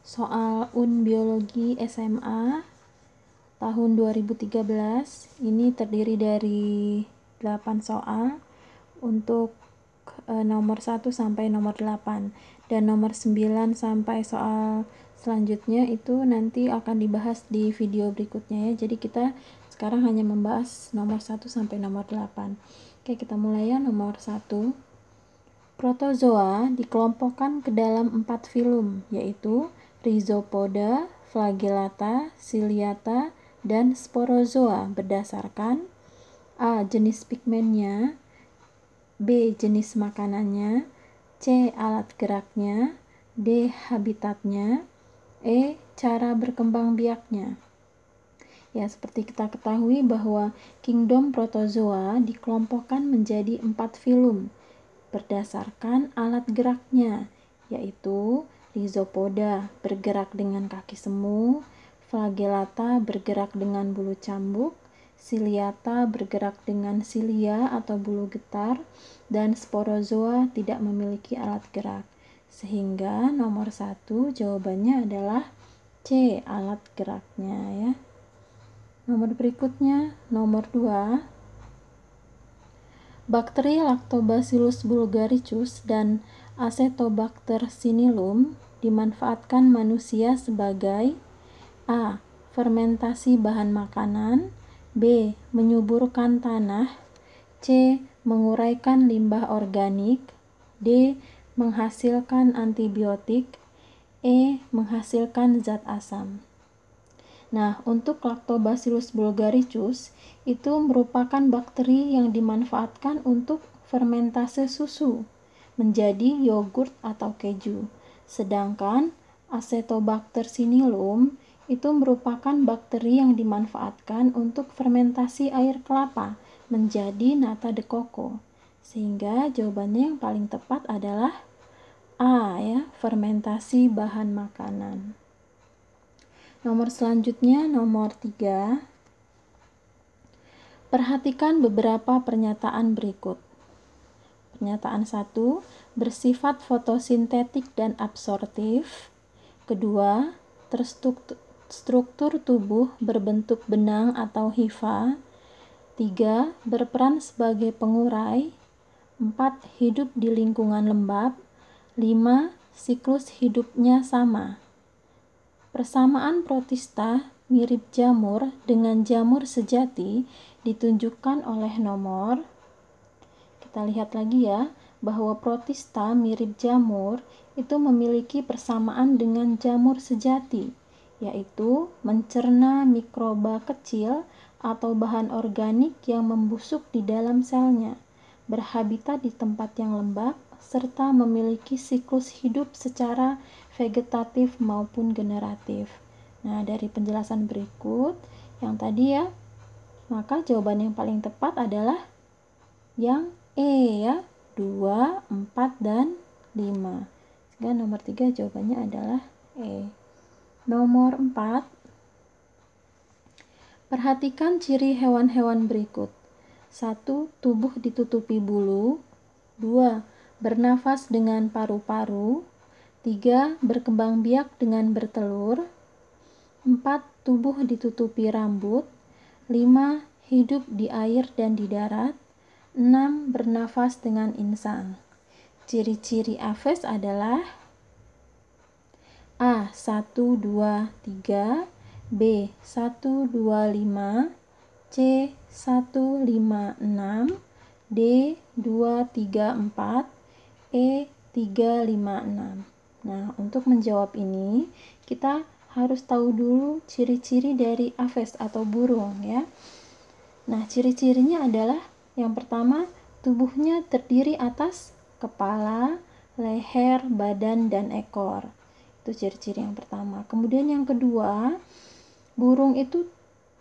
soal Biologi SMA tahun 2013. Ini terdiri dari 8 soal untuk nomor 1 sampai nomor 8, dan nomor 9 sampai soal selanjutnya itu nanti akan dibahas di video berikutnya ya. Jadi kita sekarang hanya membahas nomor 1 sampai nomor 8. Oke, kita mulai ya. Nomor 1. Protozoa dikelompokkan ke dalam 4 filum, yaitu Rhizopoda, Flagellata, Ciliata, dan Sporozoa berdasarkan A. Jenis pigmennya, B. Jenis makanannya, C. Alat geraknya, D. Habitatnya, E. Cara berkembang biaknya. Ya, seperti kita ketahui bahwa kingdom protozoa dikelompokkan menjadi 4 filum berdasarkan alat geraknya, yaitu Rhizopoda bergerak dengan kaki semu, Flagellata bergerak dengan bulu cambuk, Ciliata bergerak dengan silia atau bulu getar, dan Sporozoa tidak memiliki alat gerak. Sehingga nomor 1 jawabannya adalah C, alat geraknya ya. Nomor berikutnya, nomor 2. Bakteri Lactobacillus bulgaricus dan Acetobacter similum dimanfaatkan manusia sebagai A. Fermentasi bahan makanan, B. Menyuburkan tanah, C. Menguraikan limbah organik, D. Menghasilkan antibiotik, E. Menghasilkan zat asam. Nah, untuk Lactobacillus bulgaricus itu merupakan bakteri yang dimanfaatkan untuk fermentase susu menjadi yogurt atau keju. Sedangkan Acetobacter similum itu merupakan bakteri yang dimanfaatkan untuk fermentasi air kelapa menjadi nata de coco. Sehingga jawabannya yang paling tepat adalah A ya, fermentasi bahan makanan. Nomor selanjutnya, nomor 3. Perhatikan beberapa pernyataan berikut. Pernyataan 1, bersifat fotosintetik dan absorptif. Kedua, terstruktur tubuh berbentuk benang atau hifa. 3, berperan sebagai pengurai. 4, hidup di lingkungan lembab. 5, siklus hidupnya sama. Persamaan protista mirip jamur dengan jamur sejati ditunjukkan oleh nomor. Kita lihat lagi ya, bahwa protista mirip jamur itu memiliki persamaan dengan jamur sejati, yaitu mencerna mikroba kecil atau bahan organik yang membusuk di dalam selnya, berhabitat di tempat yang lembab, serta memiliki siklus hidup secara vegetatif maupun generatif. Nah, dari penjelasan berikut yang tadi ya, maka jawaban yang paling tepat adalah yang E ya, 2, 4, dan 5. Sehingga nomor 3 jawabannya adalah E. Nomor 4. Perhatikan ciri hewan-hewan berikut. 1. Tubuh ditutupi bulu. 2. Bernafas dengan paru-paru. 3. Berkembang biak dengan bertelur. 4. Tubuh ditutupi rambut. 5. Hidup di air dan di darat. 6. Bernafas dengan insang. Ciri-ciri Aves adalah A. 1, 2, 3, B. 1, 2, 5, C. 1, 5, 6, D. 2, 3, 4, E. 3, 5, 6. Nah, untuk menjawab ini, kita harus tahu dulu ciri-ciri dari aves atau burung ya. Nah, ciri-cirinya adalah yang pertama, tubuhnya terdiri atas kepala, leher, badan, dan ekor. Itu ciri-ciri yang pertama. Kemudian yang kedua, burung itu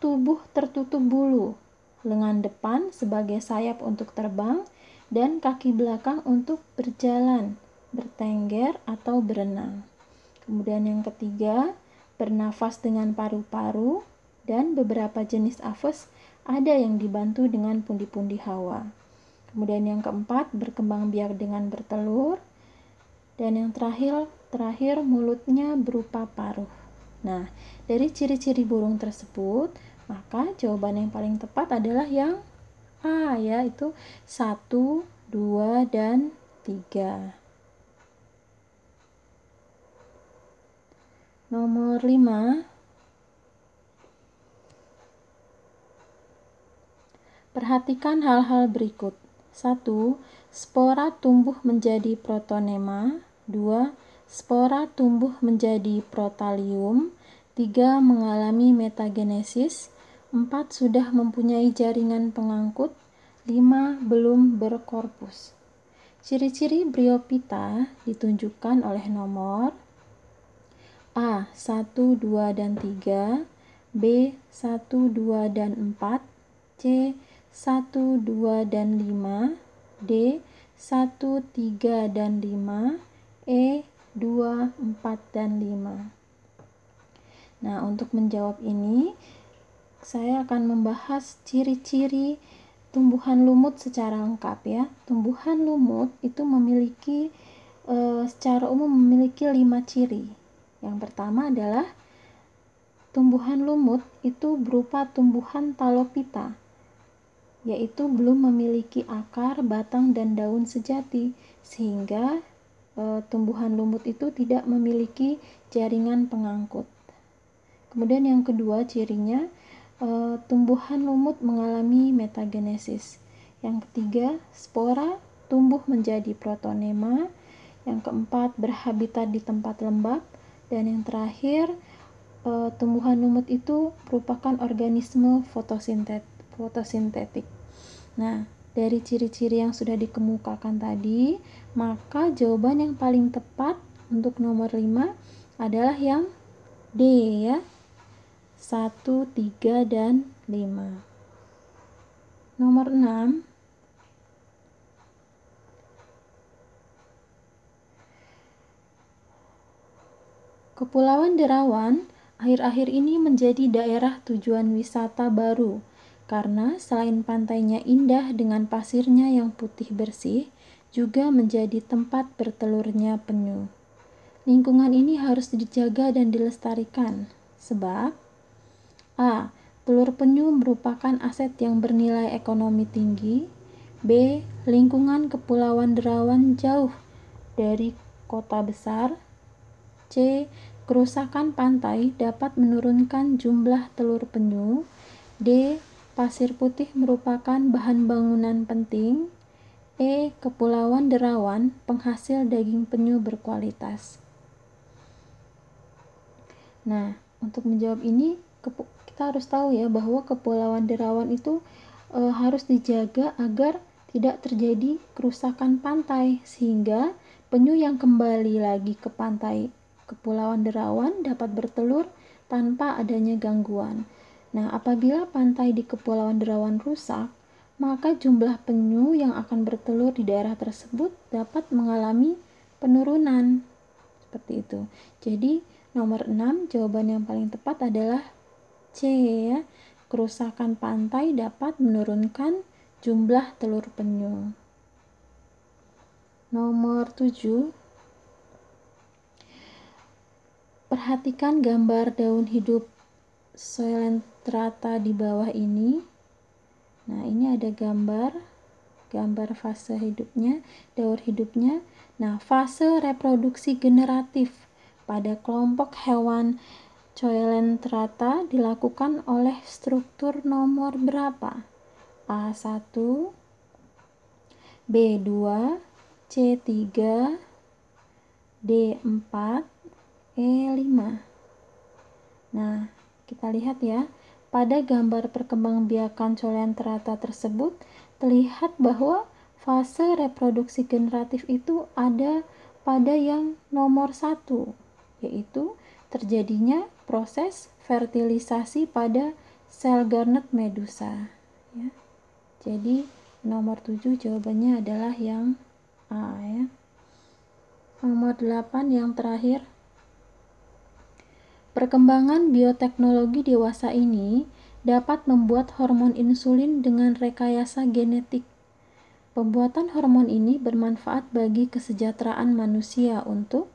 tubuh tertutup bulu, lengan depan sebagai sayap untuk terbang, dan kaki belakang untuk berjalan, bertengger, atau berenang. Kemudian yang ketiga, bernafas dengan paru-paru, dan beberapa jenis aves ada yang dibantu dengan pundi-pundi hawa. Kemudian yang keempat, berkembang biak dengan bertelur. Dan yang terakhir mulutnya berupa paruh. Nah, dari ciri-ciri burung tersebut, maka jawaban yang paling tepat adalah yang A, yaitu 1, 2, dan 3. Nomor 5. Perhatikan hal-hal berikut. 1. Spora tumbuh menjadi protonema. 2. Spora tumbuh menjadi protalium. 3. Mengalami metagenesis. 4. Sudah mempunyai jaringan pengangkut. 5. Belum berkorpus. Ciri-ciri Bryophyta ditunjukkan oleh nomor A. 1, 2, dan 3, B. 1, 2, dan 4, C. 1, 2, dan 5, D. 1, 3, dan 5, E. 2, 4, dan 5. Nah, untuk menjawab ini, saya akan membahas ciri-ciri tumbuhan lumut secara lengkap ya. Tumbuhan lumut itu memiliki secara umum memiliki 5 ciri. Yang pertama adalah tumbuhan lumut itu berupa tumbuhan talopita, yaitu belum memiliki akar, batang, dan daun sejati, sehingga tumbuhan lumut itu tidak memiliki jaringan pengangkut. Kemudian yang kedua cirinya, tumbuhan lumut mengalami metagenesis. Yang ketiga, spora tumbuh menjadi protonema. Yang keempat, berhabitat di tempat lembab. Dan yang terakhir, tumbuhan lumut itu merupakan organisme fotosintetik. Nah, dari ciri-ciri yang sudah dikemukakan tadi, maka jawaban yang paling tepat untuk nomor 5 adalah yang D ya. 1, 3, dan 5. Nomor 6. Kepulauan Derawan akhir-akhir ini menjadi daerah tujuan wisata baru karena selain pantainya indah dengan pasirnya yang putih bersih, juga menjadi tempat bertelurnya penyu. Lingkungan ini harus dijaga dan dilestarikan, sebab A. Telur penyu merupakan aset yang bernilai ekonomi tinggi. B. Lingkungan Kepulauan Derawan jauh dari kota besar. C. Kerusakan pantai dapat menurunkan jumlah telur penyu. D. Pasir putih merupakan bahan bangunan penting. E. Kepulauan Derawan penghasil daging penyu berkualitas. Nah, untuk menjawab ini kita harus tahu ya bahwa Kepulauan Derawan itu harus dijaga agar tidak terjadi kerusakan pantai, sehingga penyu yang kembali lagi ke pantai Kepulauan Derawan dapat bertelur tanpa adanya gangguan. Nah, apabila pantai di Kepulauan Derawan rusak, maka jumlah penyu yang akan bertelur di daerah tersebut dapat mengalami penurunan. Seperti itu. Jadi, nomor 6 jawaban yang paling tepat adalah C ya. Kerusakan pantai dapat menurunkan jumlah telur penyu. Nomor 7. Perhatikan gambar daun hidup Coelenterata di bawah ini. Nah, ini ada gambar fase hidupnya, daur hidupnya. Nah, fase reproduksi generatif pada kelompok hewan Coelenterata dilakukan oleh struktur nomor berapa? A1, B2, C3, D4, E5. Nah, kita lihat ya, pada gambar perkembangbiakan Coelenterata tersebut terlihat bahwa fase reproduksi generatif itu ada pada yang nomor 1, yaitu terjadinya proses fertilisasi pada sel garnet medusa ya. Jadi nomor 7 jawabannya adalah yang A ya. Nomor 8 yang terakhir. Perkembangan bioteknologi dewasa ini dapat membuat hormon insulin dengan rekayasa genetik. Pembuatan hormon ini bermanfaat bagi kesejahteraan manusia untuk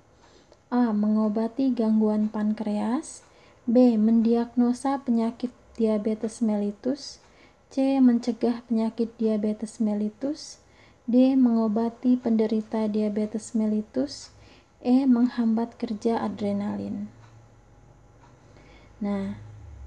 A. Mengobati gangguan pankreas, B. Mendiagnosa penyakit diabetes mellitus, C. Mencegah penyakit diabetes mellitus, D. Mengobati penderita diabetes mellitus, E. Menghambat kerja adrenalin. Nah,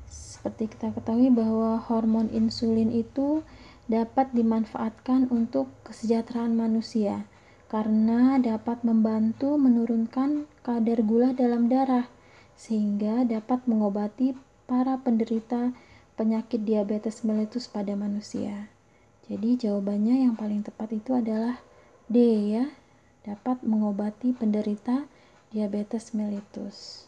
seperti kita ketahui bahwa hormon insulin itu dapat dimanfaatkan untuk kesejahteraan manusia karena dapat membantu menurunkan kadar gula dalam darah sehingga dapat mengobati para penderita penyakit diabetes mellitus pada manusia. Jadi jawabannya yang paling tepat itu adalah D ya, dapat mengobati penderita diabetes mellitus.